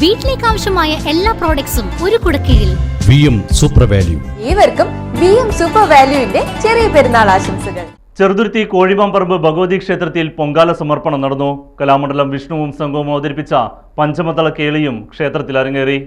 വീട്ടിലേക്ക് ആവശ്യമായ എല്ലാ പ്രോഡക്ട്സും ഒരു കുടക്കീഴിൽ. VM super value. ഏവർക്കും VM സൂപ്പർ വാല്യൂവിന്റെ ചെറിയ പെരുന്നാൾ ആശംസകൾ. ചെറുതുരുത്തി കോഴിമാമ്പറമ്പ് ഭഗവതി ക്ഷേത്രത്തിൽ പൊങ്കാല സമർപ്പണം നടന്നു. കലാമണ്ഡലം വിഷ്ണുവും സംഘവും അവതരിപ്പിച്ച പഞ്ചമതള കേളിയും ക്ഷേത്രത്തിൽ അരങ്ങേറി.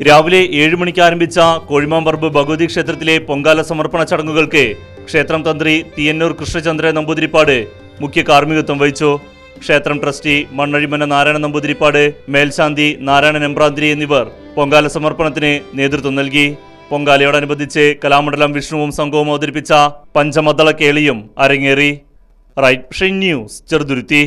രാവിലെ 7 മണിക്ക് ആരംഭിച്ച കോഴിമാമ്പറമ്പ് ഭഗവതി ക്ഷേത്രത്തിലെ പൊങ്കാല സമർപ്പണ ചടങ്ങുകൾക്ക് ക്ഷേത്രം തന്ത്രി തീയന്നൂർ കൃഷ്ണചന്ദ്രൻ നമ്പൂതിരിപ്പാട് മുഖ്യ കാർമ്മികത്വം വഹിച്ചു. ക്ഷേത്രം ട്രസ്റ്റി മണ്ണഴിമന നാരായണ നമ്പൂതിരിപ്പാട്, മേൽശാന്തി നാരായണൻ എമ്പ്രാന്തിരി എന്നിവർ പൊങ്കാല സമർപ്പണത്തിന് നേതൃത്വം നൽകി. പൊങ്കാലയോടനുബന്ധിച്ച് കലാമണ്ഡലം വിഷ്ണുവും സംഘവും അവതരിപ്പിച്ച പഞ്ചമതള കേളിയും അരങ്ങേറി. Right news Cheruthuruthy.